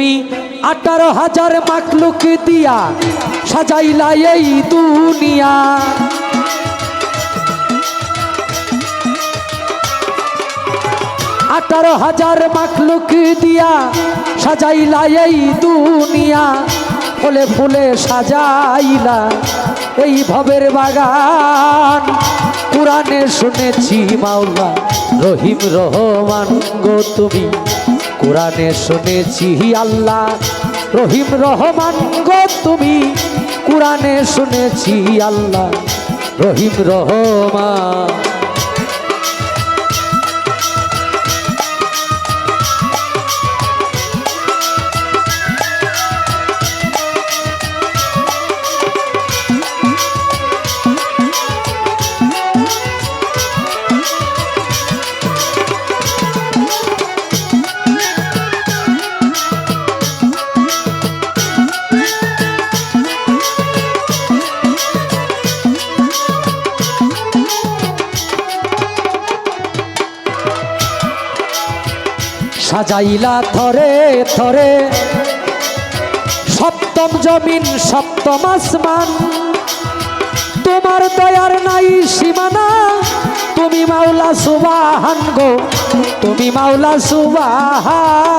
তুমি 18,000 মাখলুক দিয়া সাজাইলা এই দুনিয়া। 18,000 মাখলুক দিয়া সাজাইলা এই দুনিয়া, ফুলে ফুলে সাজাইলা এই ভবের বাগান। কুরআনে শুনেছি মাওলা রহিম রহমান গো তুমি, কুরআনে শুনেছি আল্লাহ রহিম রহমান গো তুমি, কুরআনে শুনেছি আল্লাহ রহিম রহমান। সাজাইলা থরে থরে সপ্তম জমিন সপ্তম আসমান, তোমার দয়ার নাই সীমানা, তুমি মাওলা সুবহান গো, তুমি মাওলা সুবহান।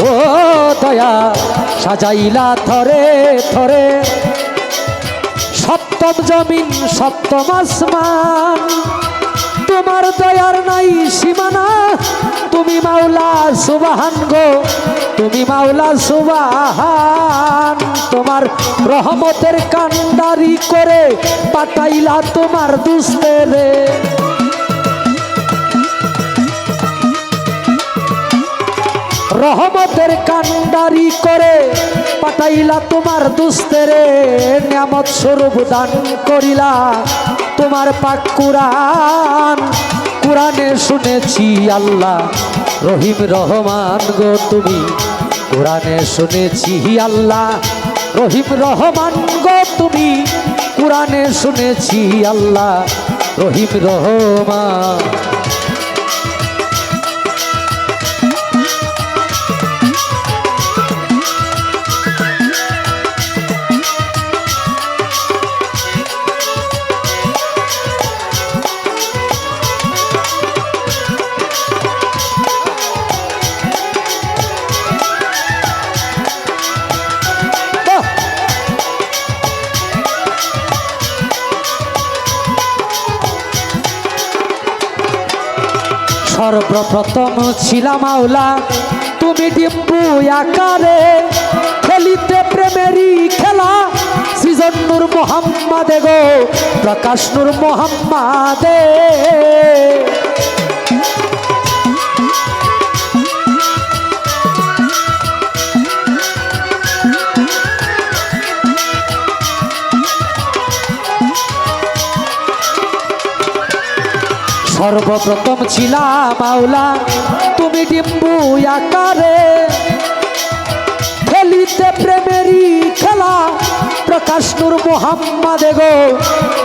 ও দয়া সাজাইলা থরে থরে সপ্তম জমিন সপ্তম আসমান, তোমার দয়ার নাই সীমানা, তুমি মাওলা সুবহান গো, তুমি মাওলা সুবহান। তোমার রহমতের কান্ডারি করে পাঠাইলা তোমার দুস্তেরে, রহমতের কান্ডারি করে পাঠাইলা তোমার দুস্তেরে, নিয়ামত স্বরূপ দান করিলা তোমার পাক কুরআন। কুরআনে শুনেছি আল্লাহ রহিম রহমান গো তুমি, কুরআনে শুনেছি আল্লাহ রহিম রহমান গো তুমি, কুরআনে শুনেছি আল্লাহ রহিম রহমান। সর্বপ্রথম ছিলা মাওলা তুমি ডিম্বু আকারে, খেলিতে প্রেমেরই খেলা সৃজন নূর মোহাম্মদে গো, প্রকাশ নূর মোহাম্মদে। সর্বপ্রথম ছিলা মাওলা তুমি ডিম্বু আকারে, খেলিতে প্রেমেরই খেলা প্রকাশ নূর মোহাম্মদে গো,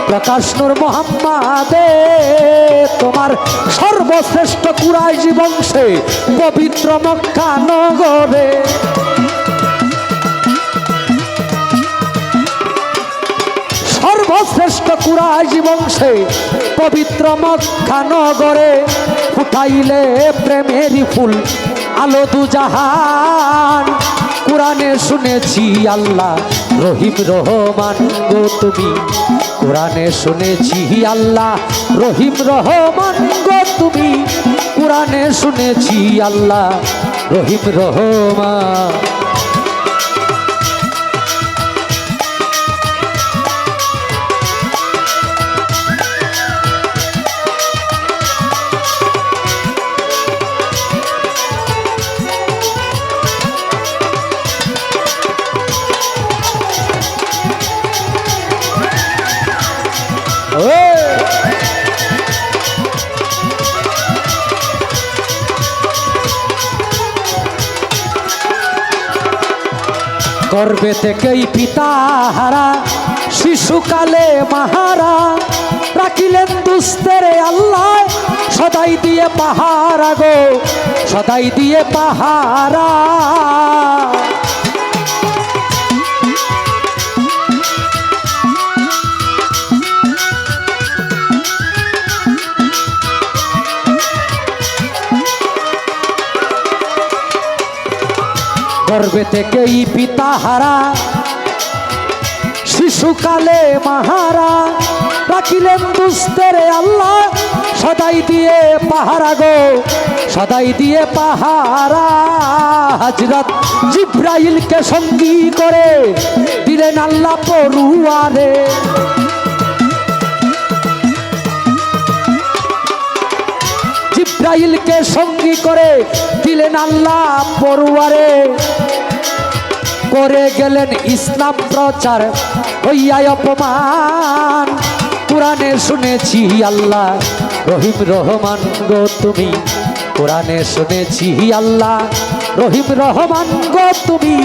প্রকাশ নূর মোহাম্মদে। তোমার সর্বশ্রেষ্ঠ কুরাইশি বংশে পবিত্র মক্কা নগরে, সর্বশ্রেষ্ঠ কুরাইশি বংশে পবিত্র মক্কা নগরে, ফুটাইলে প্রেমেরই ফুল আলো দুজাহান। কুরআনে শুনেছি আল্লাহ রহিম রহমান গো তুমি, কুরআনে শুনেছি আল্লাহ রহিম রহমান গো তুমি, কুরআনে শুনেছি আল্লাহ রহিম রহমান। গর্বে থেকেই পিতা হারা শিশুকালে মাহারা রাখিলেন দুস্তেরে আল্লাহ সদাই দিয়ে পাহারা গো সদাই দিয়ে পাহারা গর্বে থেকেই পিতা হারা শিশুকালে মাহারা রাখিলেন দুস্তেরে আল্লাহ সদাই দিয়ে পাহারা গো সদাই দিয়ে পাহারা হযরত জিব্রাইলকে সঙ্গী করে দিলেন আল্লাহ পরুয়ারে জিব্রাইলকে সঙ্গী করে দিলেন আল্লাহ পরুয়ারে করে গেলেন ইসলাম প্রচার হইয়া অপমান কুরআনে শুনেছি আল্লাহ রহিম রহমান গো তুমি কুরআনে শুনেছি আল্লাহ রহিম রহমান গো তুমি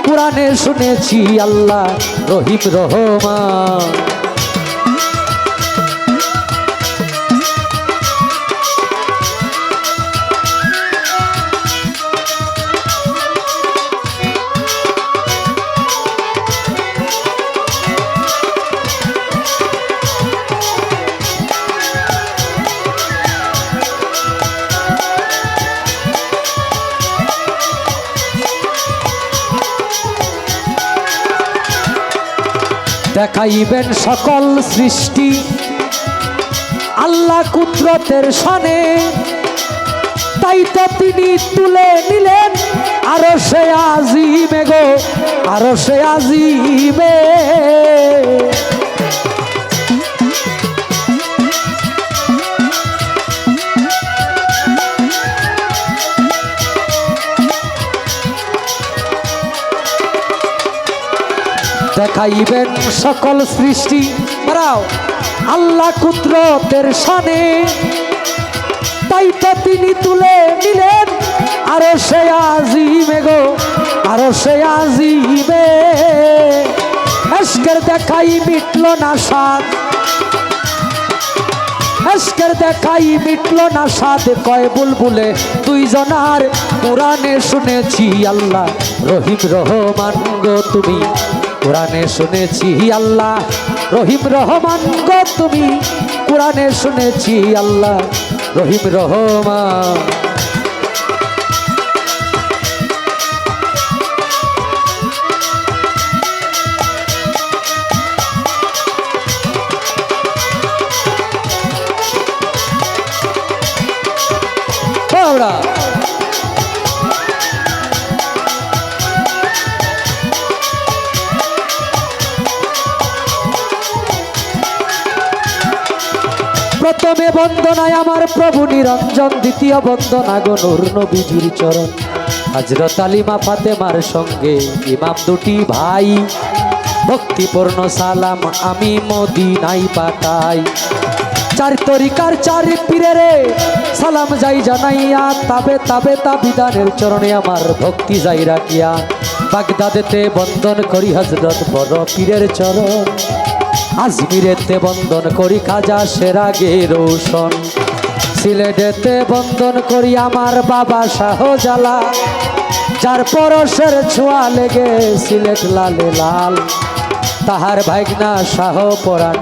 কুরআনে শুনেছি আল্লাহ রহিম রহমান দেখাইবেন সকল সৃষ্টি আল্লাহ কুদরতের শানে তাই তো তিনি তুলে নিলেন আরশে আজিমে গো আরশে আজিমে দেখাইবেন সকল সৃষ্টি মারাও আল্লাহ কুদরতের শানে তাই তো তিনি তুলে নিলেন আরশে আজিমে গো আরশে আজিমে আজকের দেখাই মিটলো না স্বাদ আজকের দেখাই মিটলো না স্বাদ কয় বুলবুলে দুইজনার কুরআনে শুনেছি আল্লাহ রহিম রহমান গো তুমি কুরআনে শুনেছি আল্লাহ রহিম রহমান গো তুমি কুরআনে শুনেছি আল্লাহ রহিম রহমান প্রথমে বন্দনায় আমার প্রভু নিরঞ্জন দ্বিতীয় বন্দনা গো নূর নবীজির চরণ হযরত আলিমা ফাতেমার সঙ্গে ইমাম দুটি ভাই ভক্তিপূর্ণ সালাম আমি মদিনায় পাঠাই চার তরিকার চার পীরেরে সালাম যাই জানাইয়া তাবে তাবে তাবিদানের চরণে আমার ভক্তি যাই রাখিয়া বাগদাদেতে বন্দন করি হযরত বড় পীরের চরণ আজমিরেতে বন্দন করি খাজা সেরাগে রোশন সিলেটেতে বন্দন করি আমার বাবা শাহজালা যার পরশের ছোঁয়া লেগে সিলেট লালে লাল তাহার ভাগনা শাহ পরাণ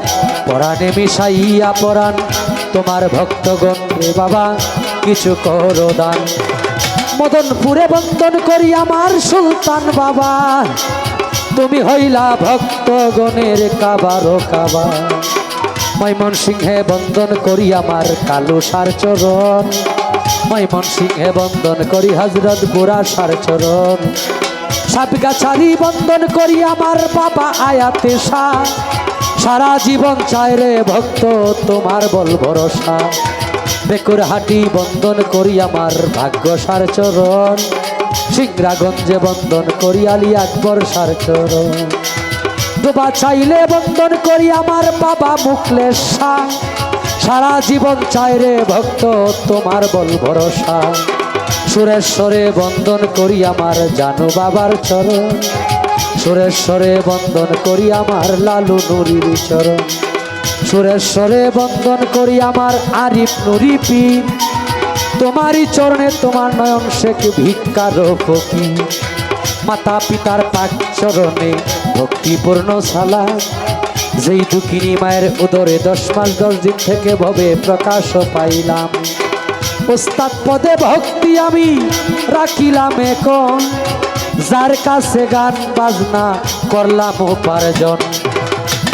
পরাণে মিশাইয়া পরাণ তোমার ভক্তগণ রে বাবা কিছু করো দান মদনপুরে বন্দন করি আমার সুলতান বাবা তুমি হইলা ভক্তগণের কাবারো কাবা ময়মনসিংহে বন্দন করি আমার কালু সার চরণ ময়মনসিংহে বন্দন করি হযরত বুড়া সার চরণ সাতগাছারি বন্দন করি আমার বাবা আয়াতে শাহ সারা জীবন চায় রে ভক্ত তোমার বল ভরসা বেকুরহাটি বন্দন করি আমার ভাগ্য সার চরণ সিংরাগঞ্জে বন্দন করি আলী আকবর সার চরণ ডোবা চাইলে বন্দন করি আমার বাবা মুখলেশ শাহ সারা জীবন চায় রে ভক্ত তোমার বল ভরসা সুরেশ্বরে বন্দন করি আমার জানু বাবার চরণ সুরেশ্বরে বন্দন করি আমার লালু নুরির চরণ, সুরেশ্বরে বন্দন করি আমার আরিফ নুরি পীর, তোমারই চরণে তোমার নয়ন শেখ ভিক্ষার ফকির। মাতা পিতার পাক চরণে ভক্তিপূর্ণ সালাম, যেই দুঃখিনী মায়ের উদরে 10 মাস 10 দিন থেকে ভবে প্রকাশ পাইলাম। ওস্তাদ পদে ভক্তি আমি রাখিলাম এখন, যার কাছে গান বাজনা করলাম উপার্জন।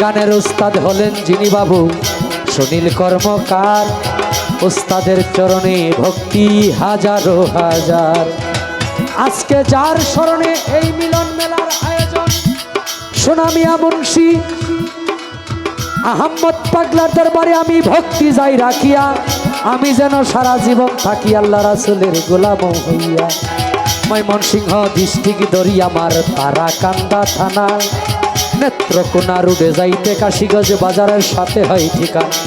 গানের উস্তাদ হলেন যিনি বাবু সুনীল কর্মকার, উস্তাদের চরণে ভক্তি হাজারো হাজার। আজকে যার স্মরণে এই মিলন মেলার আয়োজন, সোনামিয়া মুন্সি আহম্মদ পাগলার দরবারে আমি ভক্তি যাই রাখিয়া, আমি যেন সারা জীবন থাকি আল্লাহ রাসূলের গোলাম হইয়া। ময়মনসিংহ ডিস্ট্রিক্ট দরিয়ামার তারাকান্দা থানা, নেত্রকোনা রোডে যাইতে কাশীগঞ্জ বাজারের সাথে হয় ঠিকানা।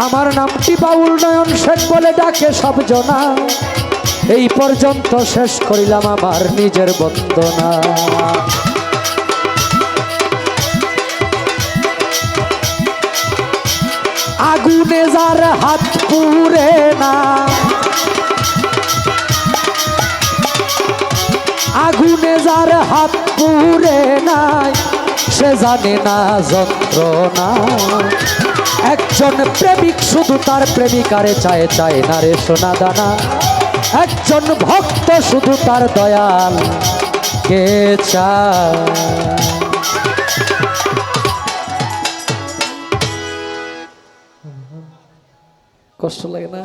আমার নামটি বাউল নয়ন শেখ বলে ডাকে সব জনা, এই পর্যন্ত শেষ করিলাম আমার নিজের বন্দনা। আগুনে যার হাত পুড়ে না, আগুনে যার হাত পুড়ে নাই, সে জানে না যন্ত্রণা। একজন প্রেমিক শুধু তার প্রেমিকারে চায়, চায় না রে সোনা দানা। একজন ভক্ত শুধু তার দয়াল কে চায়। কষ্ট লাগে না?